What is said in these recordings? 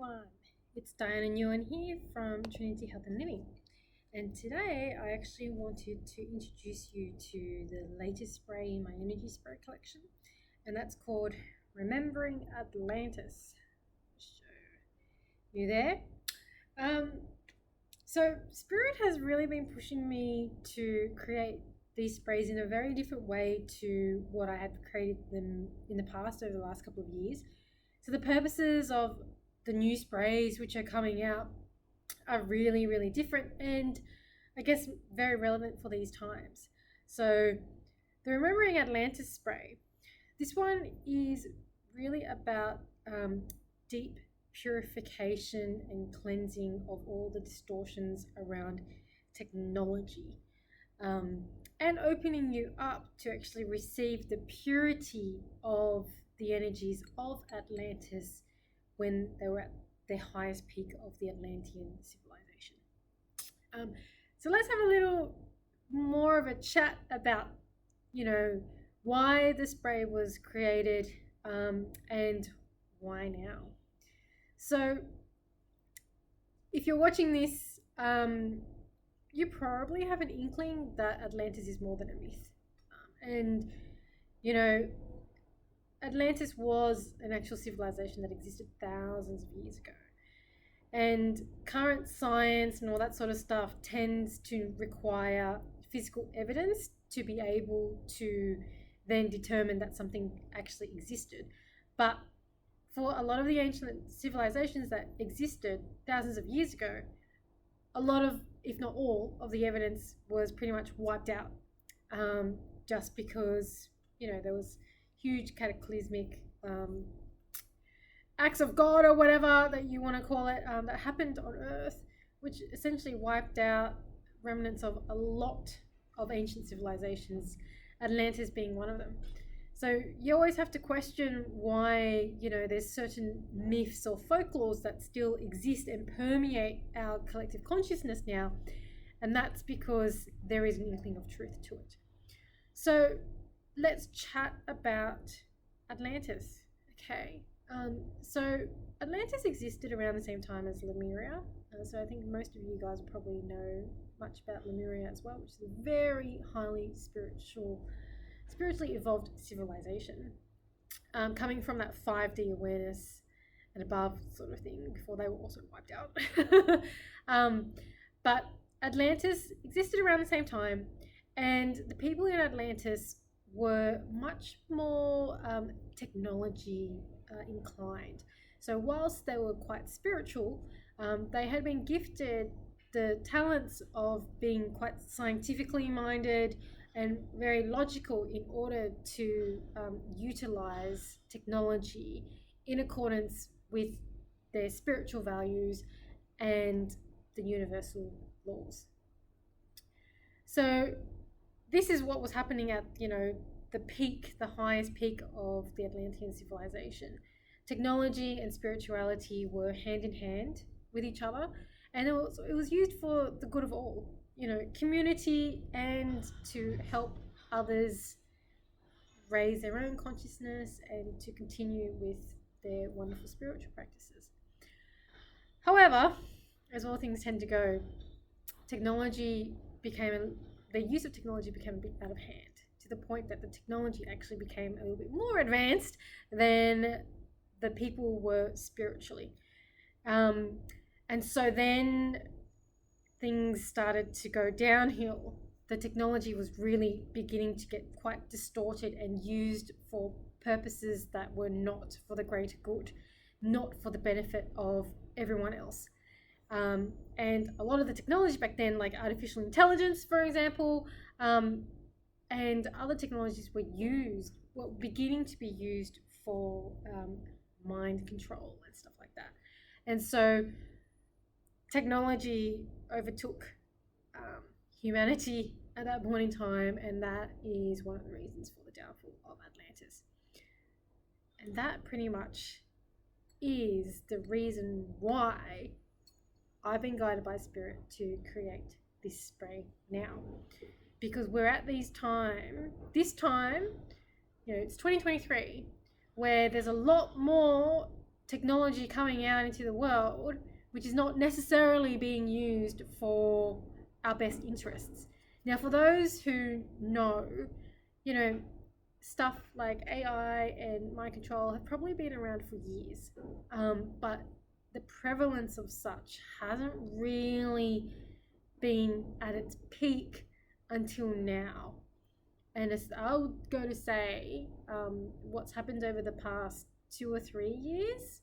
everyone, it's Diana Nguyen here from Trinity Health and Living, and today I actually wanted to introduce you to the latest spray in my energy spray collection, and that's called Remembering Atlantis. So, you there? So Spirit has really been pushing me to create these sprays in a very different way to what I had created them in the past over the last couple of years. So the purposes of the new sprays which are coming out are really, really different and I guess very relevant for these times. So the Remembering Atlantis Spray, this one is really about deep purification and cleansing of all the distortions around technology, and opening you up to actually receive the purity of the energies of Atlantis when they were at their highest peak of the Atlantean civilization. So let's have a little more of a chat about, why the spray was created, and why now. So if you're watching this, you probably have an inkling that Atlantis is more than a myth. And, Atlantis was an actual civilization that existed thousands of years ago. And current science and all that sort of stuff tends to require physical evidence to be able to then determine that something actually existed. But for a lot of the ancient civilizations that existed thousands of years ago, a lot of, if not all, of the evidence was pretty much wiped out, just because, there was huge cataclysmic acts of God or whatever that you want to call it, that happened on Earth, which essentially wiped out remnants of a lot of ancient civilizations, Atlantis being one of them. So you always have to question why, there's certain myths or folklores that still exist and permeate our collective consciousness now, and that's because there is an inkling of truth to it. So let's chat about Atlantis. Okay, so Atlantis existed around the same time as Lemuria. So I think most of you guys probably know much about Lemuria as well, which is a very highly spiritually evolved civilization, coming from that 5D awareness and above sort of thing before they were also wiped out. But Atlantis existed around the same time, and the people in Atlantis were much more technology inclined. So whilst they were quite spiritual, they had been gifted the talents of being quite scientifically minded and very logical in order to utilize technology in accordance with their spiritual values and the universal laws. So this is what was happening at, the highest peak of the Atlantean civilization. Technology and spirituality were hand in hand with each other, and it was used for the good of all, community, and to help others raise their own consciousness and to continue with their wonderful spiritual practices. However, as all things tend to go, the use of technology became a bit out of hand, to the point that the technology actually became a little bit more advanced than the people were spiritually. And so then things started to go downhill. The technology was really beginning to get quite distorted and used for purposes that were not for the greater good, not for the benefit of everyone else. And a lot of the technology back then, like artificial intelligence, for example, and other technologies were beginning to be used for mind control and stuff like that. And so technology overtook humanity at that point in time, and that is one of the reasons for the downfall of Atlantis. And that pretty much is the reason why I've been guided by Spirit to create this spray now, because we're at this time, it's 2023, where there's a lot more technology coming out into the world which is not necessarily being used for our best interests. Now, for those who know, stuff like AI and mind control have probably been around for years, but the prevalence of such hasn't really been at its peak until now. And I would go to say what's happened over the past 2 or 3 years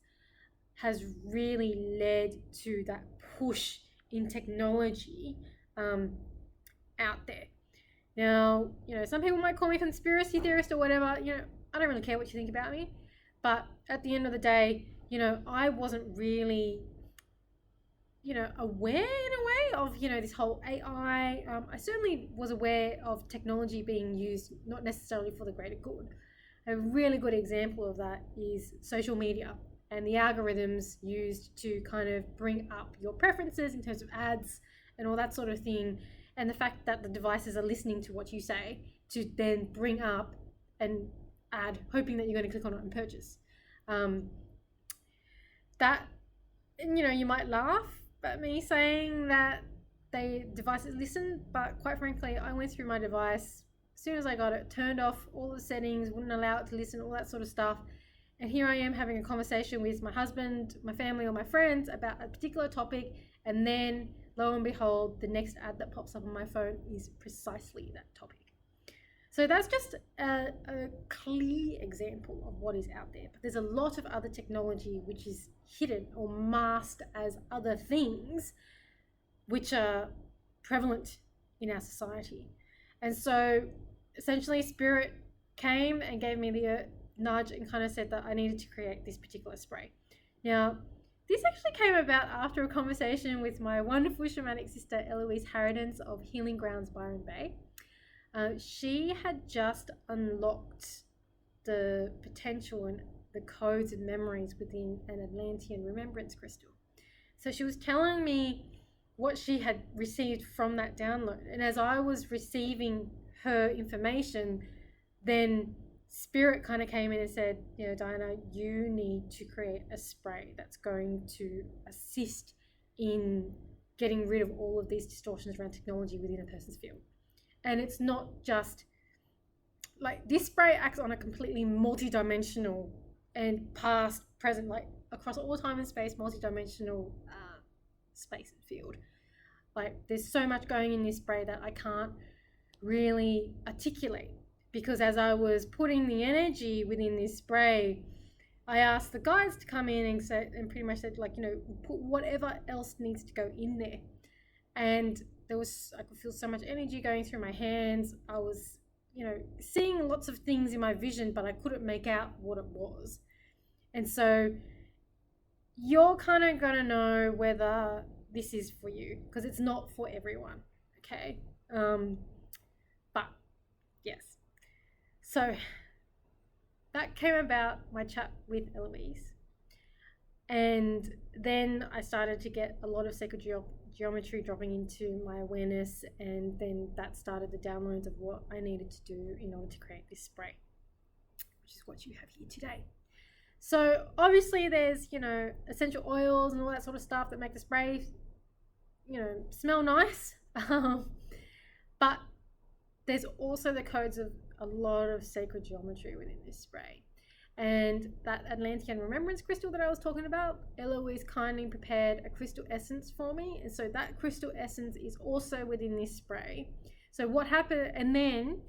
has really led to that push in technology out there. Now, some people might call me a conspiracy theorist or whatever. I don't really care what you think about me. But at the end of the day, I wasn't really, aware in a way of, this whole AI. I certainly was aware of technology being used, not necessarily for the greater good. A really good example of that is social media and the algorithms used to kind of bring up your preferences in terms of ads and all that sort of thing. And the fact that the devices are listening to what you say to then bring up an ad, hoping that you're going to click on it and purchase. You might laugh at me saying that devices listen, but quite frankly, I went through my device as soon as I got it, turned off all the settings, wouldn't allow it to listen, all that sort of stuff. And here I am having a conversation with my husband, my family, or my friends about a particular topic, and then lo and behold, the next ad that pops up on my phone is precisely that topic. So that's just a clear example of what is out there. But there's a lot of other technology which is hidden or masked as other things which are prevalent in our society. And so essentially Spirit came and gave me the nudge and kind of said that I needed to create this particular spray. Now, this actually came about after a conversation with my wonderful shamanic sister, Eloise Harridans of Healing Grounds, Byron Bay. She had just unlocked the potential and the codes and memories within an Atlantean remembrance crystal. So she was telling me what she had received from that download. And as I was receiving her information, then Spirit kind of came in and said, Diana, you need to create a spray that's going to assist in getting rid of all of these distortions around technology within a person's field. And it's not just like this spray acts on a completely multi-dimensional and past, present, like across all time and space, multi-dimensional space and field. Like there's so much going in this spray that I can't really articulate, because as I was putting the energy within this spray, I asked the guides to come in and pretty much said, put whatever else needs to go in there. And I could feel so much energy going through my hands. I was, seeing lots of things in my vision, but I couldn't make out what it was. And so you're kind of going to know whether this is for you, because it's not for everyone. Okay. But yes. So that came about my chat with Eloise. And then I started to get a lot of sacred geometry dropping into my awareness, and then that started the downloads of what I needed to do in order to create this spray, which is what you have here today. So obviously there's, essential oils and all that sort of stuff that make the spray, smell nice. But there's also the codes of a lot of sacred geometry within this spray. And that Atlantean remembrance crystal that I was talking about, Eloise kindly prepared a crystal essence for me. And so that crystal essence is also within this spray. So what happened, and then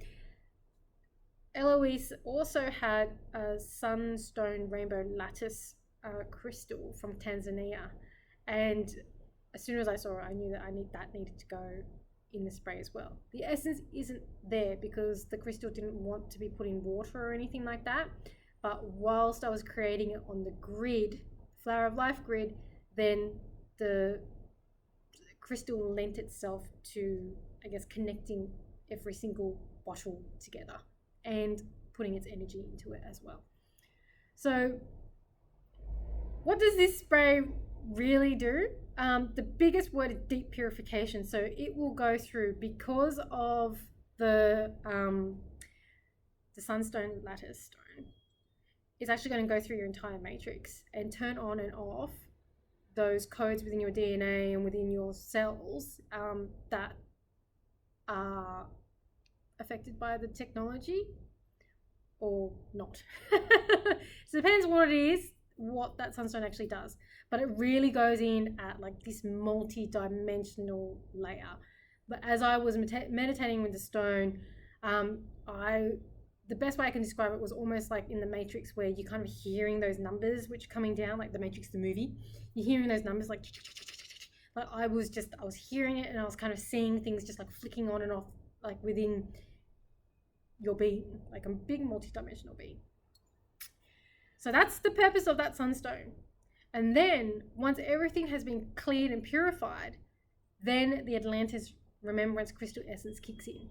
Eloise also had a sunstone rainbow lattice crystal from Tanzania. And as soon as I saw it, I knew that that needed to go in the spray as well. The essence isn't there because the crystal didn't want to be put in water or anything like that. But whilst I was creating it on the grid, Flower of Life grid, then the crystal lent itself to, connecting every single bottle together and putting its energy into it as well. So what does this spray really do? The biggest word is deep purification. So it will go through, because of the sunstone lattice stone, is actually going to go through your entire matrix and turn on and off those codes within your DNA and within your cells that are affected by the technology or not. So it depends what it is, what that sunstone actually does. But it really goes in at like this multi-dimensional layer. But as I was meditating with the stone, the best way I can describe it was almost like in the Matrix, where you're kind of hearing those numbers which are coming down, like the Matrix the movie. You're hearing those numbers like I was hearing it, and I was kind of seeing things just like flicking on and off, like within your being, like a big multi-dimensional being. So that's the purpose of that sunstone. And then once everything has been cleared and purified, then the Atlantis remembrance crystal essence kicks in,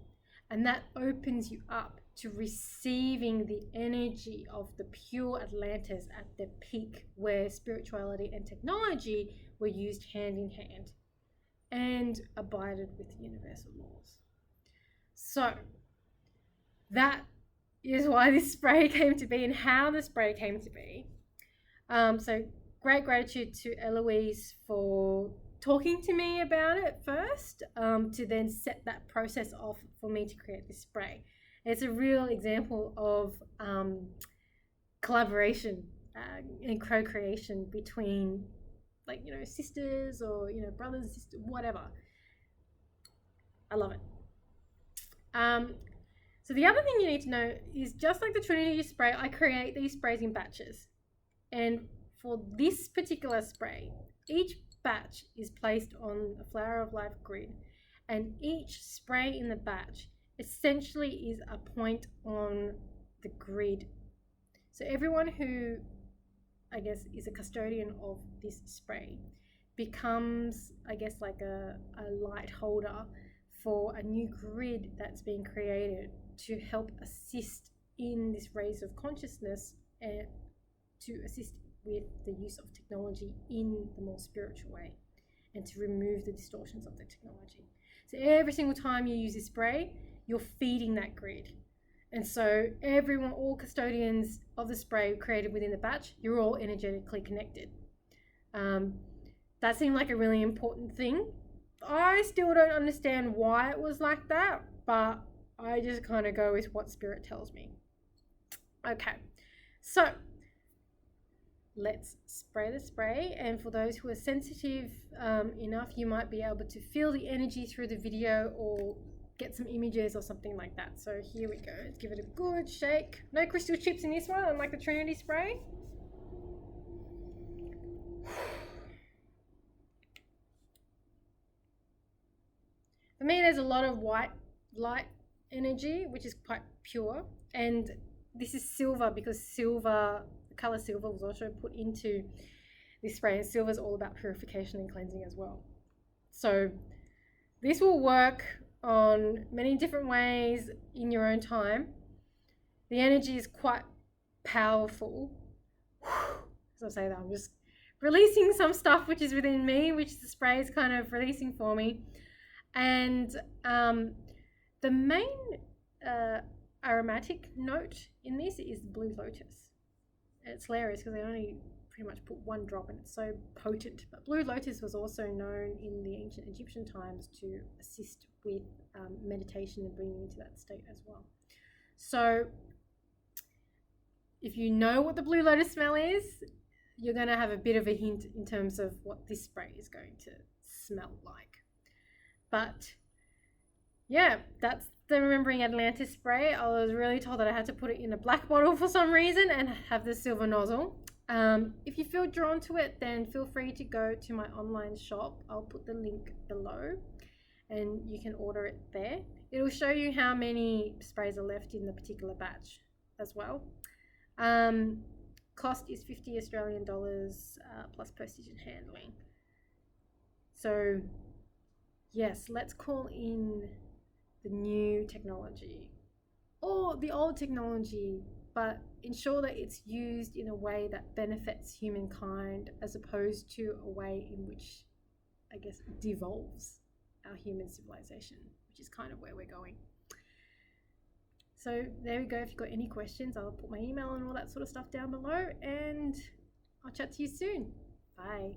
and that opens you up to receiving the energy of the pure Atlantis at the peak, where spirituality and technology were used hand in hand and abided with universal laws. So that is why this spray came to be and how the spray came to be. So great gratitude to Eloise for talking to me about it first, to then set that process off for me to create this spray. It's a real example of collaboration and co-creation between, like, you know, sisters or, you know, brothers, sisters, whatever. I love it. So the other thing you need to know is, just like the Trinity spray, I create these sprays in batches. And for this particular spray, each batch is placed on a Flower of Life grid, and each spray in the batch essentially is a point on the grid. So everyone who, I guess, is a custodian of this spray becomes, I guess, like a light holder for a new grid that's being created to help assist in this raise of consciousness and to assist with the use of technology in the more spiritual way, and to remove the distortions of the technology. So every single time you use this spray, you're feeding that grid. And so everyone, all custodians of the spray created within the batch, you're all energetically connected. That seemed like a really important thing. I still don't understand why it was like that, but I just kind of go with what spirit tells me. Okay, so let's spray the spray. And for those who are sensitive enough, you might be able to feel the energy through the video or get some images or something like that. So here we go. Let's give it a good shake. No crystal chips in this one, unlike the Trinity spray. For me, there's a lot of white light energy, which is quite pure, and this is silver, because silver, the color silver, was also put into this spray, and silver is all about purification and cleansing as well. So this will work on many different ways in your own time. The energy is quite powerful. As I say that, I'm just releasing some stuff which is within me, which the spray is kind of releasing for me. And the main aromatic note in this is blue lotus. And it's hilarious because they only pretty much put one drop, and it's so potent. But blue lotus was also known in the ancient Egyptian times to assist with meditation and bringing you into that state as well. So if you know what the blue lotus smell is, you're going to have a bit of a hint in terms of what this spray is going to smell like. But yeah, that's the Remembering Atlantis spray. I was really told that I had to put it in a black bottle for some reason and have the silver nozzle. If you feel drawn to it, then feel free to go to my online shop. I'll put the link below and you can order it there. It'll show you how many sprays are left in the particular batch as well. Cost is $50 Australian plus postage and handling. So yes, let's call in the new technology or the old technology, but ensure that it's used in a way that benefits humankind, as opposed to a way in which, I guess, devolves our human civilization, which is kind of where we're going. So there we go. If you've got any questions, I'll put my email and all that sort of stuff down below, and I'll chat to you soon. Bye.